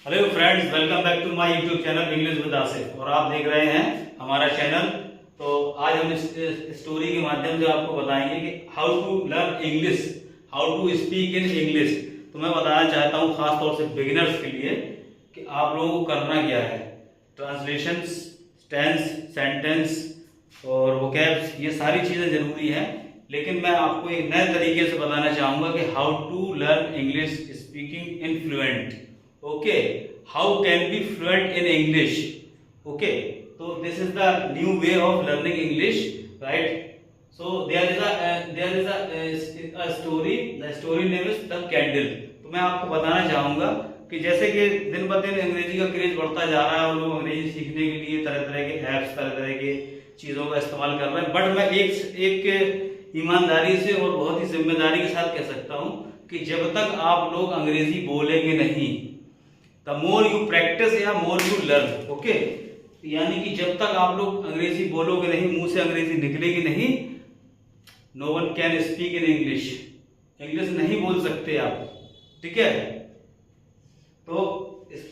Hello friends, welcome back to my YouTube channel English with Asif. और आप देख रहे हैं हमारा चैनल। तो आज हम इस स्टोरी के माध्यम से आपको बताएंगे कि how to learn English, how to speak in English. तो मैं बताना चाहता हूँ खास तौर से बिगिनर्स के लिए कि आप लोगों को करना क्या है। ट्रांसलेशंस, टेंस, सेंटेंस और वोकैब्स, ये सारी चीज़ें ज़रूरी हैं, लेकिन मैं आपको एक नए तरीके से बताना चाहूँगा कि how to learn English speaking in fluent. Okay, how can be fluent in English? Okay, so this is the new way of learning English, right? So there is a story. The story name is The Candle. तो मैं आपको बताना चाहूँगा कि जैसे कि दिन ब दिन अंग्रेजी का क्रेज बढ़ता जा रहा है और लोग अंग्रेजी सीखने के लिए तरह तरह के ऐप्स, तरह तरह के चीज़ों का इस्तेमाल कर रहे हैं। बट मैं एक ईमानदारी से और बहुत ही जिम्मेदारी के साथ कह सकता हूँ कि जब तक आप लोग अंग्रेजी बोलेंगे नहीं, द मोर यू प्रैक्टिस या मोर यू लर्न। ओके, यानी कि जब तक आप लोग अंग्रेजी बोलोगे नहीं, मुंह से अंग्रेजी निकलेगी नहीं, no one can speak in English. English नहीं बोल सकते आप, ठीक है। तो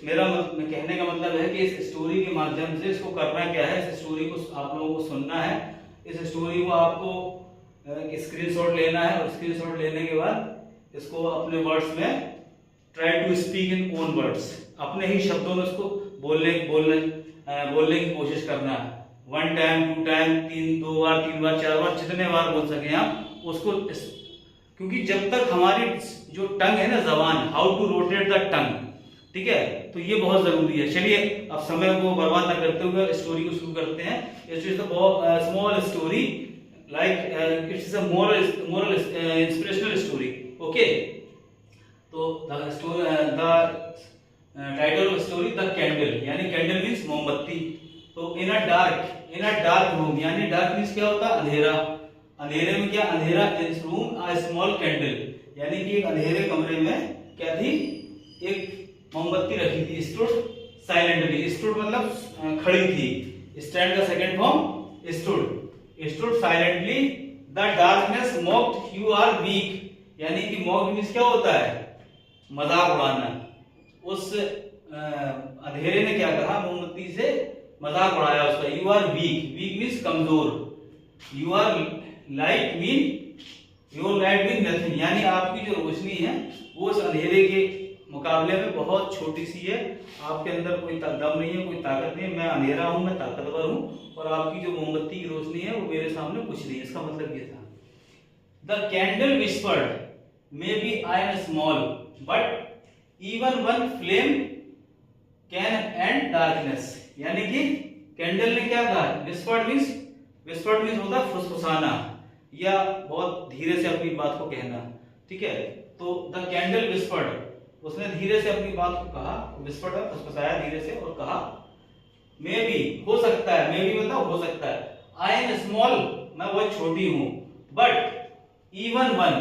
मेरा कहने का मतलब है कि इस स्टोरी के माध्यम से इसको करना क्या है, इस स्टोरी को आप लोगों को सुनना है। इस स्टोरी को आपको स्क्रीनशॉट लेना है और स्क्रीनशॉट लेने के बाद इसको अपने वर्ड्स में try to speak in own words, अपने ही शब्दों में उसको बोलने की कोशिश करना है। 1 टाइम, 2 टाइम, 2 बार, 3 बार, 4 बार, जितने बार बोल सके आप उसको। क्योंकि जब तक हमारी जो टंग है ना, जबान, how to rotate the tongue, ठीक है, तो ये बहुत जरूरी है। चलिए अब समय को बर्बाद न करते हुए स्टोरी को शुरू करते हैं। It's a small story, like it's a moral inspirational story. Okay, तो the title of story the candle, यानी कैंडल मीन्स मोमबत्ती। तो इन अ डार्क रूम, यानी डार्क मीन्स क्या होता है, अंधेरा। अंधेरे में क्या, अंधेरा, इस रूम अ स्मॉल कैंडल, यानी कि एक अंधेरे कमरे में क्या थी, एक मोमबत्ती रखी थी। स्टूड साइलेंटली, स्टूड मतलब खड़ी थी, स्टैंड का second form stood silently. The darkness mocked you are weak, यानी कि मॉक्ड मीन्स क्या होता है, मजाक उड़ाना। उस अंधेरे ने क्या कहा, मोमबत्ती से मजाक उड़ाया उसका। You are weak, weak means कमजोर। You are light mean nothing, यानी आपकी जो रोशनी है वो इस अंधेरे के मुकाबले में बहुत छोटी सी है। आपके अंदर कोई दम नहीं है, कोई ताकत नहीं है। मैं अंधेरा हूं, मैं ताकतवर हूं, और आपकी जो मोमबत्ती की रोशनी है वो मेरे सामने कुछ नहीं है। इसका मतलब ये था। The candle whispered, may be I am small but even one flame can end darkness, यानी कि कैंडल ने क्या कहा, विस्पर्ड मीन्स होता है फुसफुसाना या बहुत धीरे से अपनी बात को कहना, ठीक है। तो द कैंडल विस्पर्ड, उसने धीरे से अपनी बात को कहा, विस्पर्ड है फुसफुसाया धीरे से और कहा, मे बी, हो सकता है, मे बी मतलब हो सकता है, आई एम स्मॉल, मैं बहुत छोटी हूं, but even one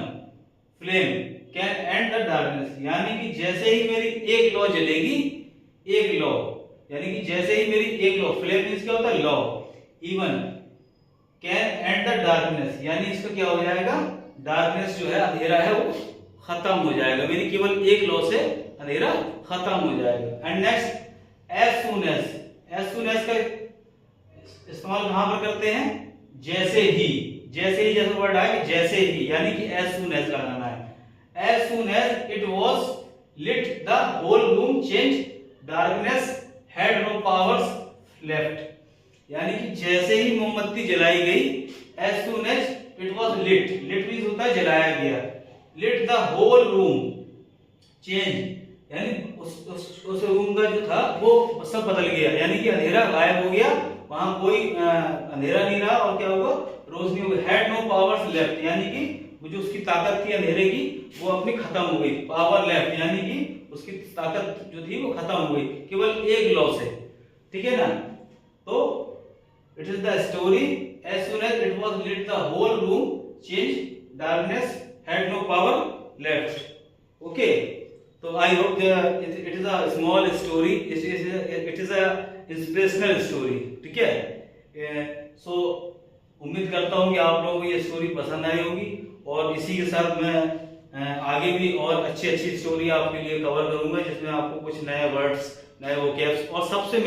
flame can end the darkness, यानी कि जैसे ही मेरी एक लौ जलेगी, एक लौ, यानी कि जैसे ही मेरी एक लौ, फ्लेम मींस क्या होता है, लौ, even can end the darkness, यानी इसका क्या हो जाएगा, डार्कनेस जो है, अंधेरा है, वो खत्म हो जाएगा। मेरी केवल एक लौ से अंधेरा खत्म हो जाएगा। And next, as soon as का इस्तेमाल कहां पर करते हैं, जैसे ही जैसे वर्ड आए, जैसे ही, यानी कि एज सुन एज लगाना है। As soon as it was lit, the whole room changed. Darkness had no powers left. यानी कि जैसे ही मोमबत्ती जलाई गई, as soon as it was lit means होता है जलाया गया, lit the whole room change, यानी उस रूम का जो था वो सब बदल गया, यानी कि अंधेरा गायब हो गया, वहां कोई अंधेरा नहीं रहा और क्या होगा, रोशनी हो गई। had no powers left, यानी कि वो जो उसकी ताकत थी अंधेरे की वो अपनी खत्म हो गई। पावर लेफ्ट, यानी कि उसकी ताकत जो थी वो खत्म हो गई केवल एक लौ से, ठीक है ना। तो it is the story, as soon as it was lit the whole room change, darkness had no power left. Okay, तो I hope it is a small story, it is a inspirational story, ठीक है। सो उम्मीद करता हूं कि आप लोगों को ये स्टोरी पसंद आई होगी, और इसी के साथ मैं आगे भी और अच्छी अच्छी स्टोरी आपके लिए कवर करूंगा, जिसमें आपको कुछ नए वर्ड्स, नए वोकैब्स, और सबसे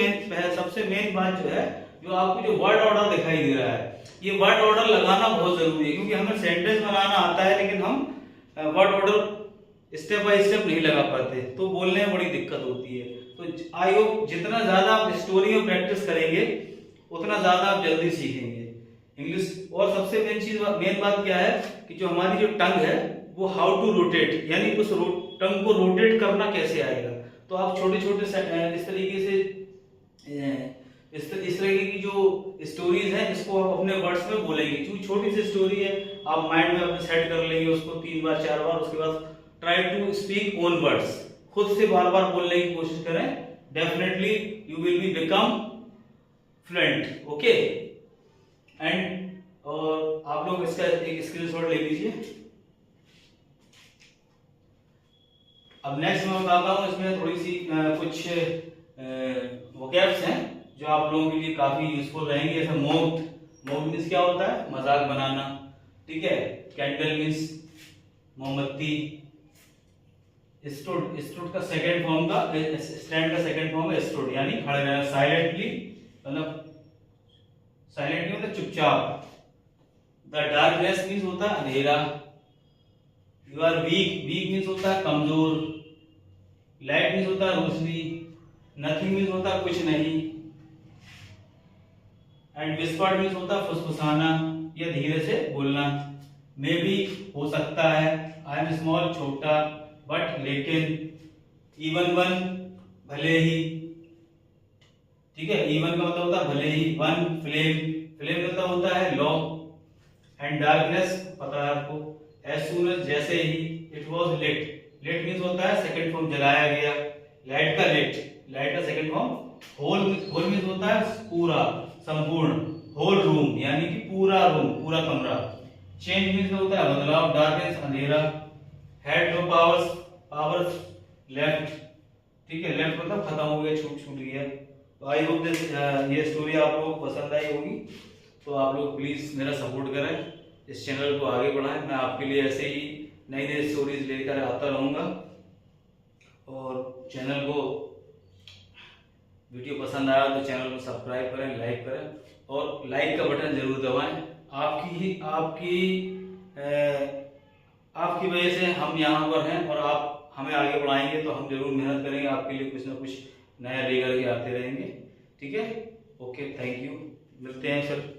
मेन बात जो है, जो आपको जो वर्ड ऑर्डर दिखाई दे रहा है, ये वर्ड ऑर्डर लगाना बहुत जरूरी है, क्योंकि हमें सेंटेंस बनाना आता है लेकिन हम word order step by step नहीं लगा पाते, तो बोलने में बड़ी दिक्कत होती है। तो आई होप जितना ज्यादा आप स्टोरी में प्रैक्टिस करेंगे उतना ज्यादा आप जल्दी सीखेंगे इंग्लिश। और सबसे मेन बात क्या है कि जो हमारी जो टंग है वो हाउ टू रोटेट, यानी उस टंग को रोटेट करना कैसे आएगा। तो आप छोटे छोटे इस तरीके से इस तरीके की जो स्टोरीज हैं इसको आप अपने वर्ड्स में बोलेंगे, क्योंकि छोटी सी स्टोरी है, आप माइंड में अपने सेट कर लेंगे उसको 3 बार 4 बार, उसके बाद try to speak own words, खुद से बार बार बोलने की कोशिश करें, definitely you will be become fluent. Okay, and और आप लोग इसका एक स्क्रीनशॉट ले लीजिए। अब नेक्स्ट मैं बताता हूँ, इसमें थोड़ी सी कुछ वोकैब्स हैं जो आप लोगों के लिए काफी यूजफुल रहेंगे। जैसे मोक मीन्स क्या होता है, मजाक बनाना, ठीक है। कैंडल मीन्स मोमबत्ती। स्टूड का सेकंड फॉर्म का, स्टैंड का सेकंड फॉर्म है स्टूड, यानी खड़े रहना। साइलेंटली मतलब चुपचाप। द डार्कनेस मीन्स होता है अंधेरा। यू आर वीक मीन्स होता है कमजोर। लाइट मीन्स होता है रोशनी। नथिंग मीन्स होता है कुछ नहीं। एंड विस्पर्ड मीन्स होता है फुसफुसाना या धीरे से बोलना। मे बी हो सकता है। आई एम स्मॉल छोटा। बट लेकिन। इवन वन भले ही, ठीक है। इवन का मतलब होता है भले ही। वन फ्लेम मतलब होता है लौ। एंड डार्कनेस पता है आपको। एज सून एज जैसे ही। इट वॉज लेट मीन्स होता है सेकंड फॉर्म जलाया गया। लाइट का सेकंड फॉर्म। होल मीन्स होता है पूरा संपूर्ण। होल रूम यानी कि पूरा रूम, पूरा कमरा। चेंज मीन्स होता है बदलाव। डार्कनेस अंधेरा। हैड नो पावर्स लेफ्ट, ठीक है। लेफ्ट मतलब खत्म हो गया, छूट गया। तो आई होप ये स्टोरी आप लोगों को पसंद आई होगी। तो आप लोग प्लीज मेरा सपोर्ट करें, इस चैनल को आगे बढ़ाएं। मैं आपके लिए ऐसे ही नई स्टोरीज लेकर आता रहूंगा। और चैनल को वीडियो पसंद आया तो चैनल को सब्सक्राइब करें, लाइक करें, और लाइक का बटन जरूर दबाएं। आपकी वजह से हम यहाँ पर हैं, और आप हमें आगे बढ़ाएंगे तो हम जरूर मेहनत करेंगे, आपके लिए कुछ ना कुछ नया लेकर के आते रहेंगे, ठीक है। ओके, थैंक यू, मिलते हैं फिर।